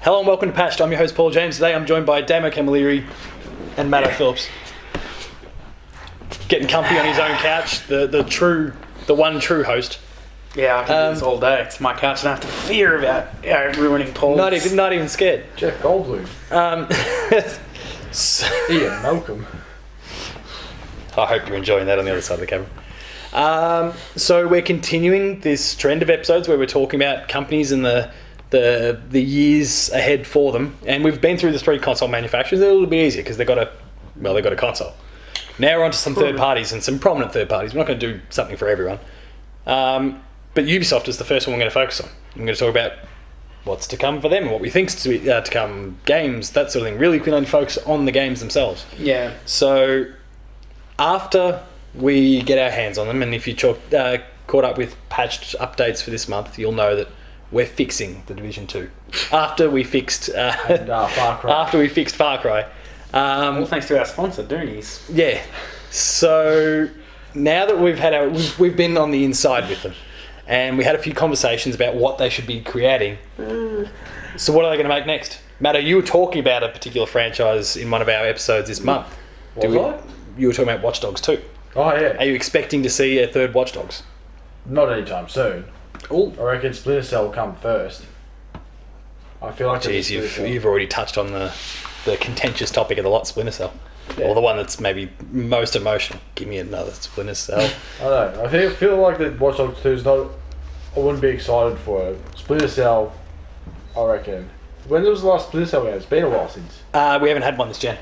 Hello and welcome to Patched. I'm your host Paul James. Today I'm joined by Damo and Matto Phillips. Getting comfy on his own couch, the one true host. Yeah, I can do this all day. It's my couch and I have to fear about ruining Paul's. Not even scared. Jeff Goldblum. Ian Malcolm. I hope you're enjoying that on the other side of the camera. So we're continuing this trend of episodes where we're talking about companies and the years ahead for them, and we've been through the three console manufacturers. They're a little bit easier because they've got a console. Now we're on to some third parties and some prominent third parties. We're not going to do something for everyone, but Ubisoft is the first one we're going to focus on. I'm going to talk about what's to come for them and what we think's to come, games, that sort of thing. Really, we can only focus on the games themselves. Yeah. So after we get our hands on them, and if you caught up with patched updates for this month, you'll know that we're fixing the Division 2 after we fixed Far Cry. after we fixed Far Cry. All thanks to our sponsor, Doonies. Yeah. So now that we've been on the inside with them, and we had a few conversations about what they should be creating. So what are they going to make next? Matto, you were talking about a particular franchise in one of our episodes this month. Was I? You were talking about Watch Dogs 2. Oh yeah. Are you expecting to see a third Watch Dogs? Not anytime soon. Ooh. I reckon Splinter Cell will come first. I feel like Jeez, you've already touched on the contentious topic of the lot, Splinter Cell. Yeah. Or the one that's maybe most emotional. Give me another Splinter Cell. I don't know. I feel like the Watch Dogs 2 is not. I wouldn't be excited for it. Splinter Cell, I reckon. When was the last Splinter Cell game? It's been a while since. We haven't had one this gen.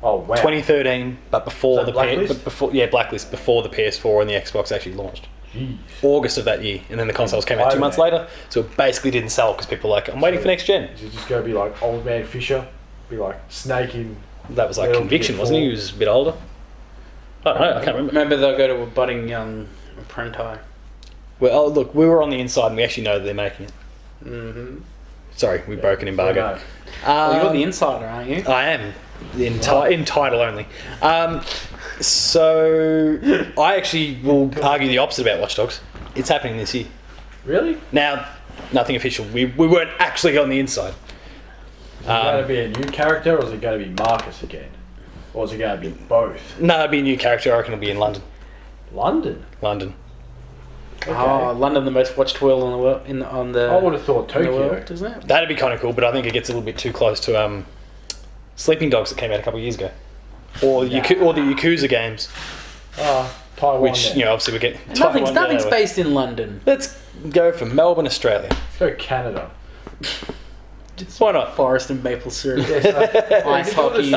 Oh wow. 2013, but before Is that Blacklist? Blacklist, before the PS4 and the Xbox actually launched. Jeez. August of that year, and then the consoles came out 2 months later, so it basically didn't sell because people were like, I'm waiting for next gen. Is it just going to be like Old Man Fisher? Be like Snake in... That was like Conviction, wasn't he? He was a bit older. I don't know, I can't remember. Remember they'll go to a budding young apprentice. Well, look, we were on the inside and we actually know that they're making it. Mm-hmm. Sorry, we broke an embargo. Well, you're the insider, aren't you? I am, in title only. So I actually will argue the opposite about Watch Dogs. It's happening this year. Really? Now, nothing official. We weren't actually on the inside. Is it going to be a new character, or is it going to be Marcus again? Or is it going to be both? No, it'll be a new character. I reckon it'll be in London. London? Okay. Oh, London, the most watched world in the world. I would have thought Tokyo. World, isn't it? That'd be kind of cool, but I think it gets a little bit too close to Sleeping Dogs that came out a couple of years ago. Or the Yakuza games. Taiwan. Which, then. obviously we get... Nothing's based in London. Let's go for Melbourne, Australia. Let's go Canada. Why not? Forest and maple syrup. Ice hockey. We've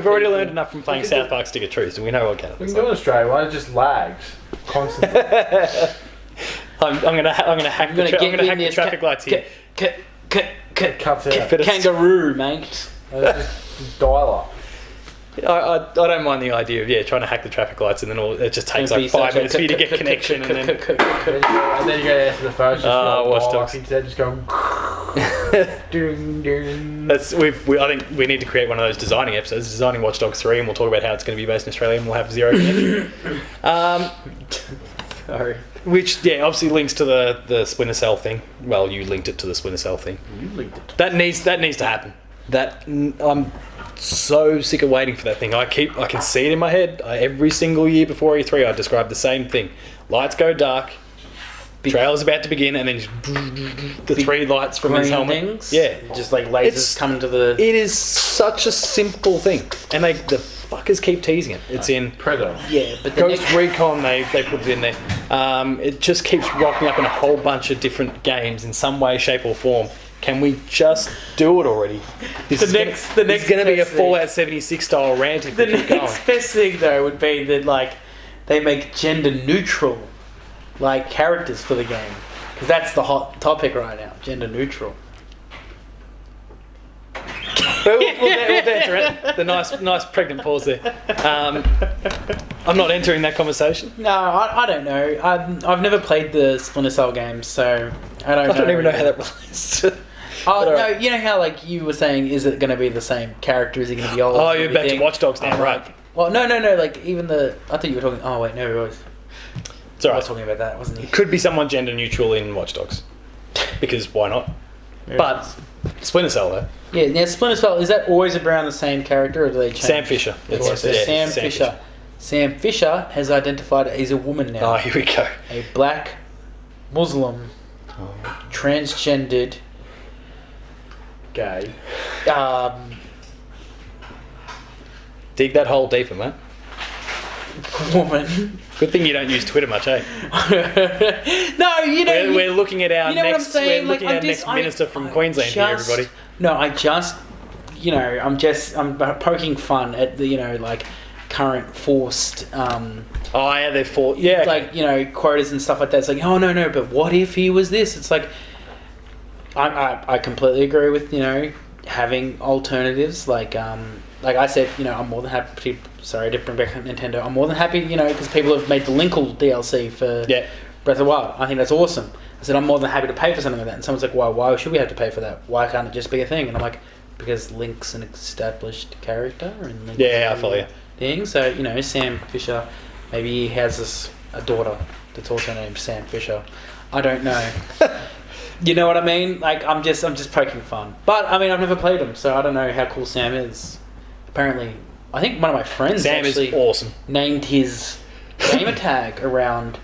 already learned enough from playing South Park Stick of Truth, so we know what We Canada's can go like. in Australia. Why it just lags constantly? I'm gonna hack the traffic lights here. Cuts out. Kangaroo, mate. Just dial up. I don't mind the idea of trying to hack the traffic lights, and then it just takes like 5 minutes for you to get connection, and then you go answer the phone. Watch Dogs. Instead, just go. Ding, ding. I think we need to create one of those designing episodes, designing Watch Dogs 3, and we'll talk about how it's going to be based in Australia, and we'll have zero connection. Sorry. Which obviously links to the Splinter Cell thing. Well, you linked it to the Splinter Cell thing. You linked it. That needs to happen. I'm so sick of waiting for that thing. I can see it in my head. Every single year before E3, I describe the same thing. Lights go dark. Trailer's about to begin, and then the three lights from his helmet. Things? Yeah, just like lasers coming to the. It is such a simple thing, and the fuckers keep teasing it. It's in Predator. Yeah, but Ghost Recon. They put it in there. It just keeps rocking up in a whole bunch of different games in some way, shape, or form. Can we just do it already? The next going to be a Fallout 76 style rant. The next best thing though would be that they make gender neutral characters for the game, because that's the hot topic right now. Gender neutral. We'll enter it. The nice pregnant pause there. I'm not entering that conversation. No, I don't know. I've never played the Splinter Cell games, so I don't know. I don't even know how that relates to... Oh, no, you know how you were saying, is it going to be the same character? Is it going to be old? Oh, you're back to Watch Dogs now, right. Well, no, even the... I thought you were talking... Oh, wait, no, it was... It's all right. I was talking about that, wasn't he? It could be someone gender neutral in Watch Dogs. Because why not? But Splinter Cell though. Yeah, now Splinter Cell, is that always around the same character, or do they change? Sam Fisher. Sam Fisher. Sam Fisher has identified he's a woman now. Oh, here we go. A black Muslim, transgendered, Gay. Dig that hole deeper, man. woman. Good thing you don't use Twitter much, eh? No, you know. We're looking at our you know what I'm next. saying? We're looking at our next minister from Queensland here, everybody. No, I'm poking fun at the, like, current forced, Oh, yeah, they're for yeah. like, quotas and stuff like that. It's like, oh no, but what if he was this? It's like, I completely agree with having alternatives. Like I said, I'm more than happy. Sorry to bring back Nintendo. I'm more than happy, because people have made the Linkle DLC for Breath of the Wild. I think that's awesome. I said I'm more than happy to pay for something like that. And someone's like, why should we have to pay for that? Why can't it just be a thing? And I'm like, because Link's an established character and Link's I follow you. Thing. So Sam Fisher, maybe he has a daughter that's also named Sam Fisher. I don't know. You know what I mean? Like I'm just poking fun. But I mean I've never played him, so I don't know how cool Sam is. Apparently, I think one of my friends Sam actually is awesome. Named his gamer tag around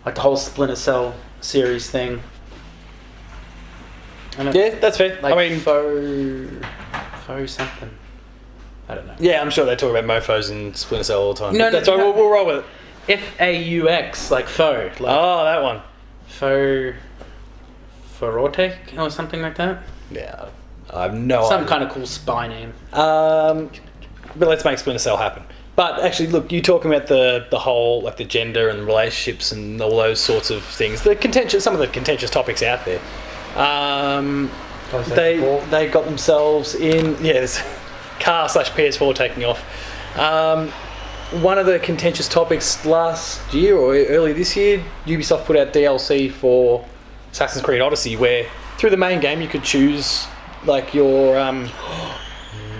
like the whole Splinter Cell series thing. Yeah, that's fair. Like I mean, faux something. I don't know. Yeah, I'm sure they talk about mofos in Splinter Cell all the time. No, that's why we'll roll with it. FAUX, like faux. Like Oh, that one. Ferrotic or something like that. Yeah, I have no idea. Some kind of cool spy name. But let's make Splinter Cell happen. But actually, look, you talking about the whole, like the gender and relationships and all those sorts of things. Some of the contentious topics out there. They got themselves in. Yeah, there's car / PS4 taking off. One of the contentious topics last year or early this year, Ubisoft put out DLC for Assassin's Creed Odyssey, where through the main game you could choose like your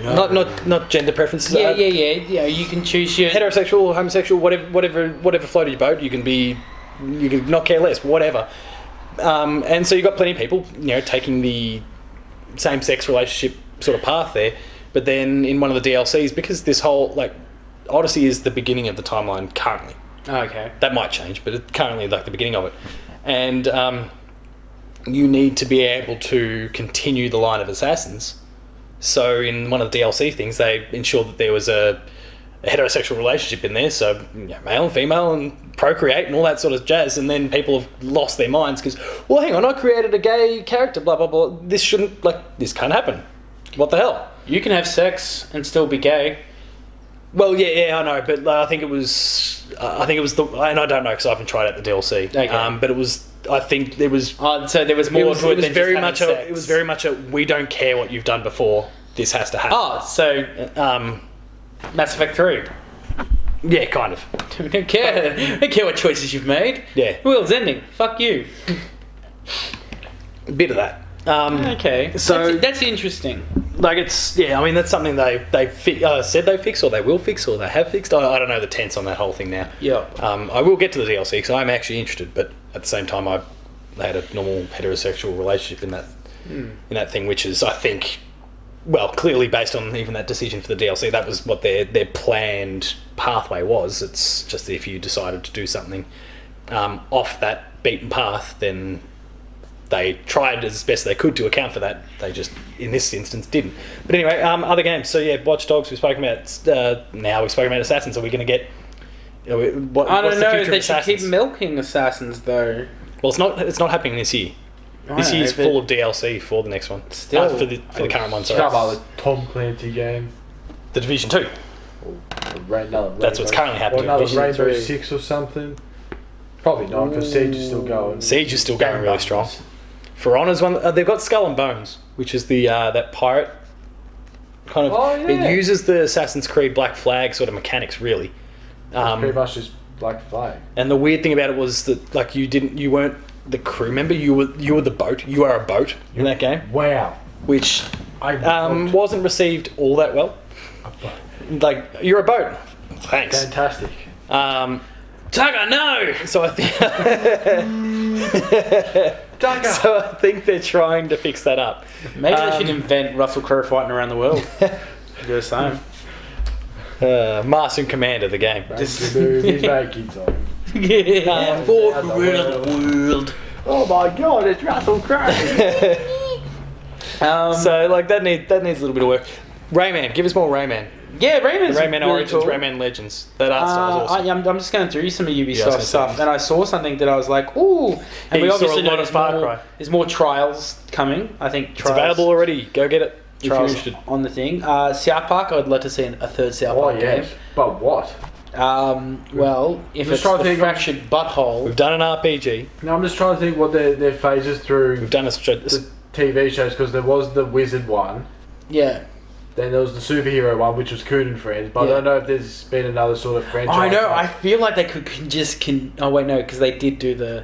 not gender preferences. Yeah. You can choose your heterosexual, homosexual, whatever floated your boat. You can not care less, whatever. And so you got plenty of people, taking the same-sex relationship sort of path there. But then in one of the DLCs, because this whole Odyssey is the beginning of the timeline currently. Okay. That might change, but it's currently like the beginning of it. And you need to be able to continue the line of assassins. So in one of the DLC things, they ensured that there was a heterosexual relationship in there, so male and female and procreate and all that sort of jazz. And then people have lost their minds because, well, hang on, I created a gay character, blah blah blah. This can't happen. What the hell? You can have sex and still be gay. Well, yeah, I know, but I think it was and I don't know because I haven't tried out the DLC. Okay. But it was, I think there was. So there was more to it than very just much having sex. It was very much a we don't care what you've done before. This has to happen. Oh, so Mass Effect 3. Yeah, kind of. We don't care. We don't care what choices you've made. Yeah. The world's ending. Fuck you. A bit of that. Okay. So that's interesting. That's something they said they fix or they will fix or they have fixed. I don't know the tense on that whole thing now. Yeah. I will get to the DLC because I'm actually interested, but at the same time I had a normal heterosexual relationship in that thing, which is, I think, well, clearly based on even that decision for the DLC, that was what their planned pathway was. It's just that if you decided to do something off that beaten path, then they tried as best they could to account for that. They just, in this instance, didn't. But anyway, other games. So yeah, Watch Dogs. We've spoken about. Now we've spoken about Assassins. Are we going to get? I don't what's know. The future They of should Assassins? keep milking Assassins though. Well, it's not happening this year. This year's full of DLC for the next one. Still, for the current one. Sorry. How about the Tom Clancy game? The Division 2. That's what's currently happening. Or another Division Rainbow 3. Six or something. Probably not, because Siege is still going. Siege is still going really strong. For Honor's one, they've got Skull and Bones, which is the that pirate kind of. Oh, yeah. It uses the Assassin's Creed Black Flag sort of mechanics, really. It's pretty much just Black Flag. And the weird thing about it was that you weren't the crew member. You were the boat. You are a boat in that game. Wow. Which wasn't received all that well. Like, you're a boat. Thanks. Fantastic. Tugger, no! So I think Duggar. So I think they're trying to fix that up. Maybe they should invent Russell Crowe fighting around the world. Do the same. Master and Commander, the game. He's making time. Yeah. For around the world. Oh my god, it's Russell Crowe. So like that needs a little bit of work. Rayman, give us more Rayman. Yeah, Rayman's Rayman really Origins, cool. Rayman Legends. That art style is awesome. I'm just going through some of I Ubisoft was gonna stuff, say. and I saw something that I was like, ooh. And You saw a lot know of there's Far more- Cry. There's more trials coming. I think It's trials, available already. Go get it if you're trials interested. on the thing. South Park, I'd love to see a third South Oh Park yes, game. but what? Well, if Just it's trying to the think of- fractured butthole, We've done an RPG. No, I'm just trying to think what their phases through We've done a the TV shows, because there was the wizard one, yeah. then there was the superhero one, which was Coon and Friends, but Yeah. I don't know if there's been another sort of franchise. I know. I feel like they could Oh wait, no, because they did do the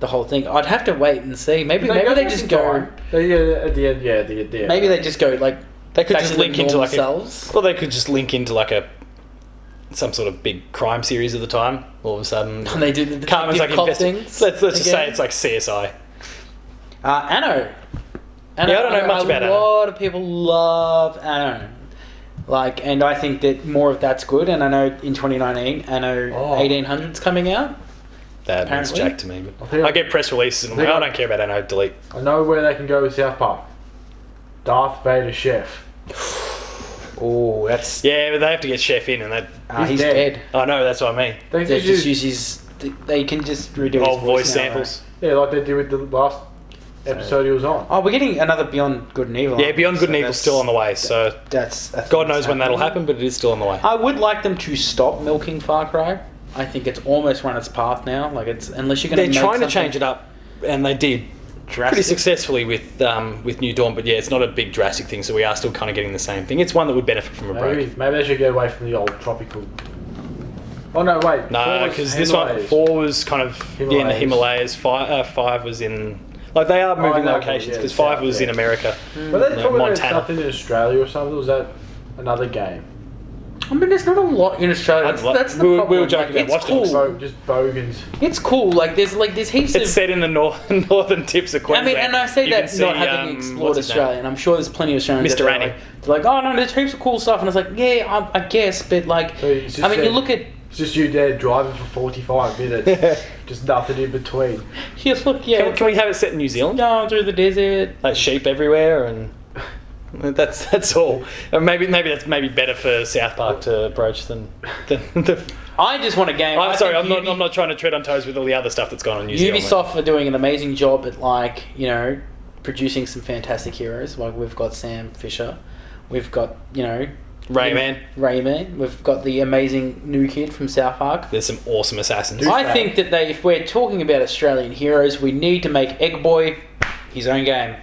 whole thing. I'd have to wait and see. Maybe they just go. Yeah, at the end, yeah, the end. Maybe they just go like They could back just to link the into like themselves. well, they could just link into like some sort of big crime series at the time. All of a sudden, And they do the Carmen's like cop investing. things. Let's just say again. it's like CSI. Anno. Yeah, I don't know much about A Anno. lot of people love Anno. Like, and I think that more of that's good. And I know in 2019, Anno 1800's coming out. That means Apparently. jack to me. I But think I get press releases and I'm like, I don't care about Anno. Delete. I know where they can go with South Park. Darth Vader chef. Oh, that's Yeah, but they have to get Chef in, and that. he's dead. dead. I know that's what I mean. They They can just use, use his. They can just redo Old his voice now, samples. yeah, like they did with the last episode he was on. Oh, we're getting another Beyond Good and Evil. Yeah, aren't we? Beyond Good and So Evil's still on the way. So That's God knows when that'll happen, but it is still on the way. I would like them to stop milking Far Cry. I think it's almost run its path now. Like it's unless you're going They're to trying to change it up, and they did pretty drastic. successfully with New Dawn. But yeah, it's not a big drastic thing, so we are still kind of getting the same thing. It's one that would benefit from a break. Maybe they should get away from the old tropical. Oh no, wait. No, 4 was because this one Himalayas. 4 was kind of in the Himalayas. 5 was in like they are moving I know, locations yeah, because south, 5 was yeah. in America. Were they No, talking about Montana. something in Australia or something? Or was that another game? I mean, there's not a lot in Australia. That's the We were problem. joking Like, about it's Watch Dogs. cool. Just bogans. It's cool. Like there's heaps It's of. set in the northern tips of I Queensland. mean, and I say You that can see, not having explored what's his name? Australia, and I'm sure there's plenty of Australians. Mr. that are Annie. they're like, oh no, there's heaps of cool stuff, and it's like, yeah, I guess, but like, So it's just I mean, you that- look at, It's just you there driving for 45 minutes. Just nothing in between. you look, yeah, Can we have it set in New Zealand? going through the desert. Like sheep everywhere, and that's all. And maybe that's better for South Park to approach than the. I just want a game. I'm I sorry, think I'm not trying to tread on toes with all the other stuff that's gone on in New Zealand. Ubisoft are doing an amazing job at like producing some fantastic heroes. Like we've got Sam Fisher, we've got Rayman. Rayman. We've got the amazing new kid from South Park. There's some awesome assassins. I think that if we're talking about Australian heroes, we need to make Egg Boy his own game.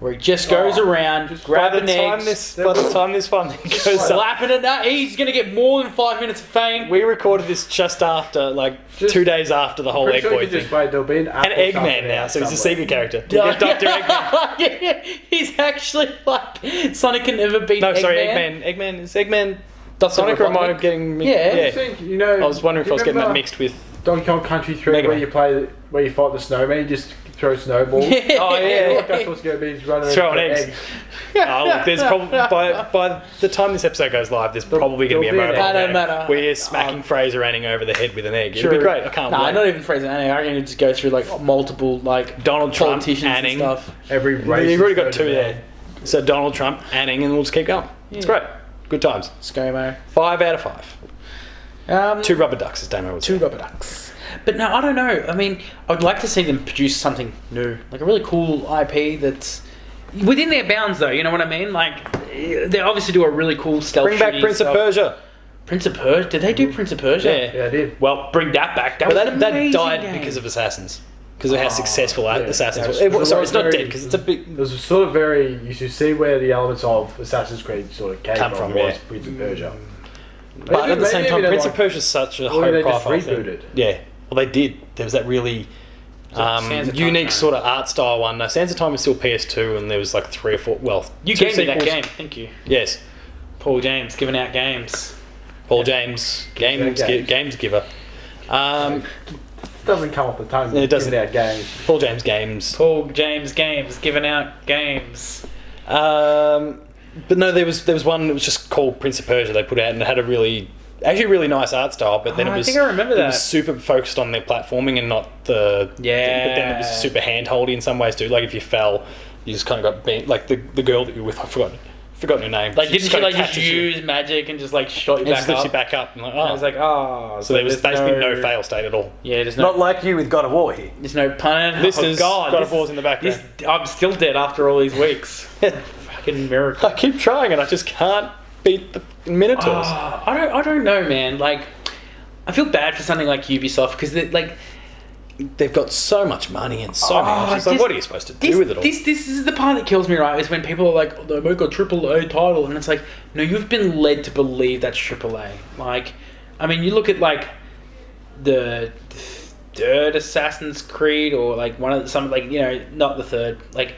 Where he just goes around, By grabbing the time eggs, this finally goes up, slapping it out. He's going to get more than 5 minutes of fame. we recorded this just after, like, Just- 2 days after the whole Pretty Egg sure Boy you can thing. just wait, there'll be an apple And something Eggman now, out so he's a somewhere. secret character. Dr. Eggman. Yeah, he's actually like Sonic can never beat No, Eggman. sorry, Eggman. Is Eggman Dr. Sonic or am I Robotnik? getting Yeah. I think, I was wondering if I was getting that mixed with. Donkey Kong Country 3 Mega where Man. you fight the snowman, you just throw snowballs. Yeah. Oh, yeah. Look, that's what's going to be, just running Throwing around eggs. Oh, look, there's probably by the time this episode goes live, there's probably going to be a there'll be an moment egg. where Matter. where you're smacking Fraser Anning over the head with an egg. It'd True. be great. I can't Nah, wait. not even Fraser Anning. I reckon you just go through like multiple like Donald Trump, politicians Anning. and stuff. Every race. You've already got 2 there. So Donald Trump, Anning, and we'll just keep going. It's Yeah. great. Good times. ScoMo. 5 out of 5. 2 rubber ducks, as Damo would say. 2 rubber ducks. But no, I don't know. I mean, I'd like to see them produce something new, like a really cool IP that's within their bounds, though. You know what I mean? Like, they obviously do a really cool stealth. Bring back shooty Prince of stuff. Persia. Prince of Persia? Did they do Prince of Persia? Yeah. Yeah, I did. Well, Bring that back. That but was that, an that amazing died game. because of Assassins. Because of how successful Assassins was. was- Sorry, it's not very- dead because it's a big. It was sort of very. You should see where the elements of Assassin's Creed sort of came Come from. from, Was yeah. Prince of Persia. But at the same time, maybe Prince they're of Persia is such a Or high they just profile thing. rebooted. Yeah, well they did. There was that really Sands of Time, unique no? sort of art style one. No, Sands of Time was still PS2, and there was like 3 or 4. Well, You 2 gave me that sequels. game. Thank you. Yes, Paul James giving out games. Paul James, games games. giver. doesn't come off the tongue. It doesn't. Giving out games. Paul James games. Paul James games, giving out games. But no, there was one that was just called Prince of Persia. They put out and it had a really nice art style. But then I think I remember that. It was super focused on their platforming and not the But then it was super handholdy in some ways too. Like if you fell, you just kind of got bent. Like the girl that you were with, I forgot her name. Like didn't she like just use magic and just like shot you and back just lifts up? you back up. And like, I was like, so there was basically no fail state at all. Yeah, there's no. Not like you with God of War here. There's no pun. Listeners, God God of War's in the background. I'm still dead after all these weeks. Fucking miracle. I keep trying and I just can't beat the Minotaurs. I don't know, man. Like, I feel bad for something like Ubisoft because they've got so much money and so many options. Like, what are you supposed to do with it all? This is the part that kills me, right? Is when people are like, oh, they make a AAA title, and it's like, no, you've been led to believe that's AAA. Like, I mean, you look at like the third Assassin's Creed, or like not the third, like.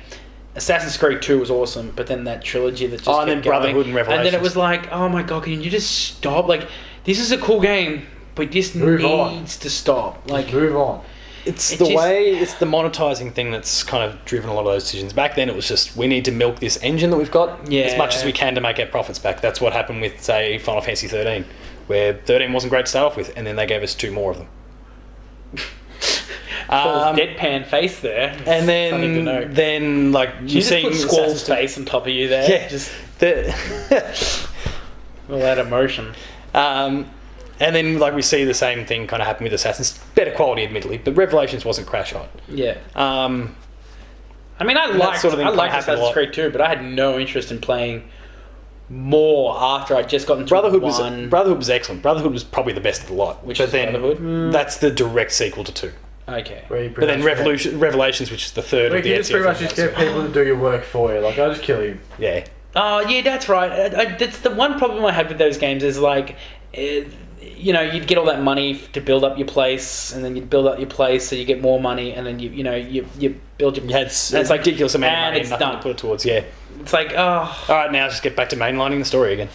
Assassin's Creed 2 was awesome, but then that trilogy that just kept and then going. Brotherhood and Revelations. And then it was like, oh my god, can you just stop? Like, this is a cool game, but this needs to stop. Like, just move on. It's the monetizing thing that's kind of driven a lot of those decisions. Back then it was just, we need to milk this engine that we've got as much as we can to make our profits back. That's what happened with, say, Final Fantasy 13, where 13 wasn't great to start off with, and then they gave us 2 more of them. Paul's deadpan face there. And then like you just put Squall's face on top of you there. Yeah, just all that emotion. And then like we see the same thing kind of happen with Assassins. Better quality, admittedly, but Revelations wasn't crash hot. Yeah. I mean, I liked Assassin's Creed 2, but I had no interest in playing more after I'd just gotten to Brotherhood one. was excellent. Brotherhood was probably the best of the lot. Which is Brotherhood? That's the direct sequel to 2. Okay. But then Revelations, which is the third of the you just pretty much just get people to do your work for you. Like, I'll just kill you. Yeah. Oh, yeah, that's right. That's the one problem I had with those games is like, you'd get all that money to build up your place, and then you'd build up your place so you get more money, and then you build your... It's like ridiculous amount of money and nothing done. to put it towards, yeah. It's like, oh... Alright, now just get back to mainlining the story again.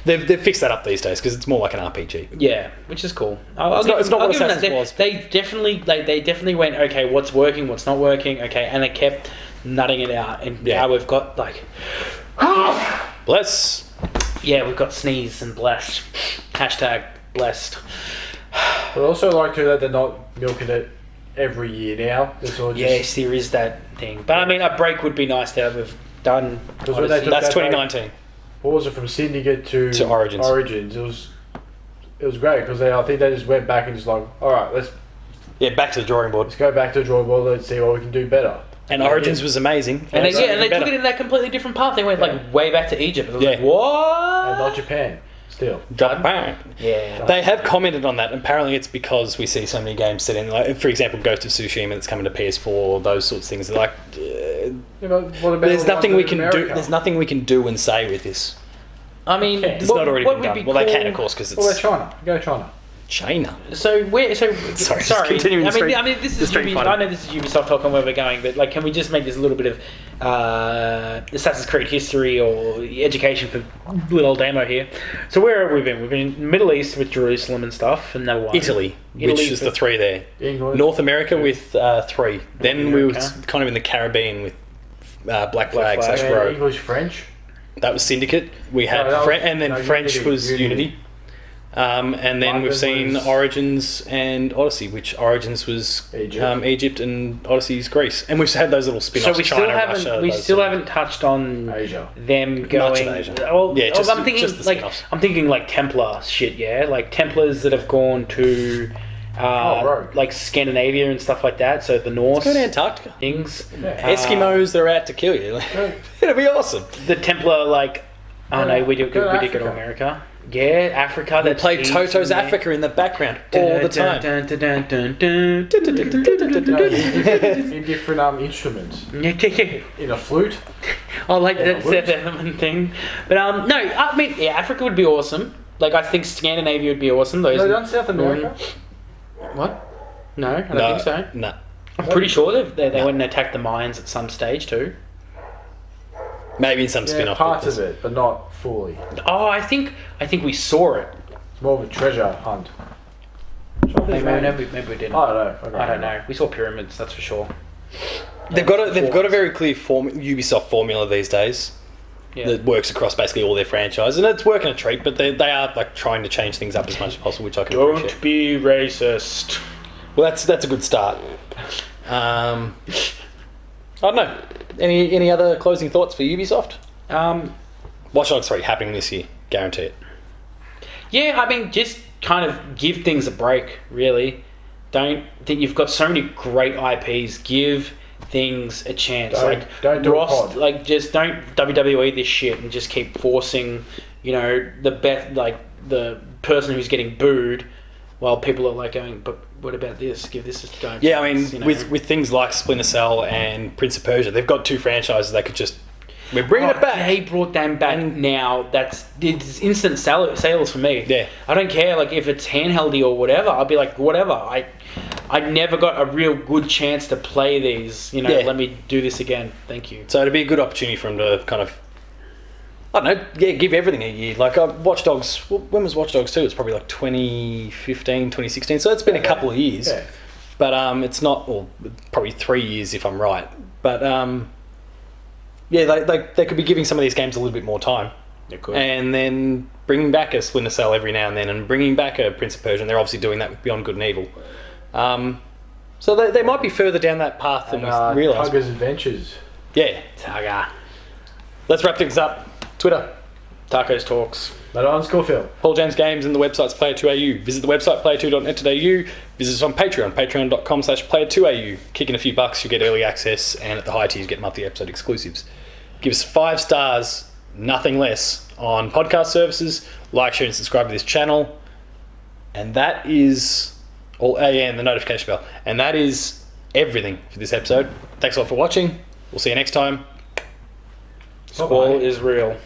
They've fixed that up these days because it's more like an RPG. Yeah, which is cool. It's not what Assassin's was. They definitely went, okay, what's working, what's not working, okay, and they kept nutting it out. And now we've got like... Bless. Yeah, we've got sneeze and blessed. Hashtag blessed. But I also like too that they're not milking it every year now. Yes, there is that thing. But I mean, a break would be nice to have done. That's 2019. What was it, from Syndicate to Origins? It was great because I think they just went back and just like, all right, let's back to the drawing board. Let's go back to the drawing board. Let's see what we can do better. And Origins was amazing. And they took it in that completely different path. They went like way back to Egypt. It was like, what? And not Japan. Still. Japan. Yeah. They have commented on that. Apparently it's because we see so many games set in, like, for example, Ghost of Tsushima that's coming to PS4, those sorts of things. They're like, there's nothing we can do. There's nothing we can do and say with this. I mean, it's not already been done. Well, they can, of course, because it's... What about China? Go China. China. So where? So sorry. Continuing I mean, this is Ubisoft. I know this is Ubisoft talking where we're going, but like, can we just make this a little bit of Assassin's Creed history or education for little old Damo here? So where have we been? We've been in the Middle East with Jerusalem and stuff, and number 1. Italy, which is the 3 there. England. North America with 3. Then we were kind of in the Caribbean with Black Flag / Rogue. English, French. That was Syndicate. We had French was Unity. And then we've seen Origins and Odyssey, which Origins was Egypt and Odyssey's Greece. And we've had those little spin-offs. So we still haven't touched on Asia. Them going. Much of Asia. Well, yeah, just, I'm thinking just the spin-offs. I'm thinking like Templar shit. Yeah, like Templars that have gone to. Like Scandinavia and stuff like that. So the Norse. Let's go to Antarctica. Things. Yeah. Eskimos that are out to kill you. It'll be awesome. The Templar, like, we did go to America. Yeah, Africa. They played Toto's Africa in the background all the time. In different instruments. In a flute. Oh, like that's that thing. But no, I mean, Africa would be awesome. Like, I think Scandinavia would be awesome. Those done South America. What? No, I don't think so. No. I'm pretty sure they went and attacked the mines at some stage too. Maybe in some spin-off. Parts of it, but not fully. Oh, I think we saw it. It's more of a treasure hunt. Maybe we didn't. I don't know. I don't know. We saw pyramids, that's for sure. They've got a very clear Ubisoft formula these days Yeah. that works across basically all their franchises, and it's working a treat. But they are like trying to change things up as much as possible, which I can appreciate. Don't be racist. Well, that's a good start. I don't know. Any other closing thoughts for Ubisoft? Watch Dogs 3 happening this year, guarantee it. Yeah, I mean, just kind of give things a break, really. Don't think you've got so many great IPs. Give things a chance. Don't do a pod. Like, just don't WWE this shit and just keep forcing, the best, like the person who's getting booed, while people are like going, but what about this? Give this a go. Yeah, I mean, with things like Splinter Cell and Prince of Persia, they've got two franchises they could just. We're bringing it back. They brought them back now. It's instant sales for me. Yeah. I don't care like if it's handheldy or whatever. I'll be like whatever. I never got a real good chance to play these. Let me do this again. Thank you. So it'd be a good opportunity for them to kind of, I don't know, give everything a year. Like Watch Dogs, when was Watch Dogs 2? It's probably like 2015, 2016. So it's been a couple of years. Yeah. But it's not, or probably 3 years if I'm right. But yeah, they could be giving some of these games a little bit more time. They could. And then bringing back a Splinter Cell every now and then, and bringing back a Prince of Persia. And they're obviously doing that with Beyond Good and Evil. So they might be further down that path than we realise. Tugger's Adventures. Yeah. Tugger. Let's wrap things up. Twitter. Tacos Talks. Matt_Phil. Paul James Games, and the website's player2au. Visit the website player2.net.au. Visit us on Patreon, patreon.com/player2au. Kick in a few bucks, you get early access, and at the high tiers you get monthly episode exclusives. Give us 5 stars, nothing less, on podcast services. Like, share, and subscribe to this channel. And that is all. And the notification bell. And that is everything for this episode. Thanks a lot for watching. We'll see you next time. Squall is real.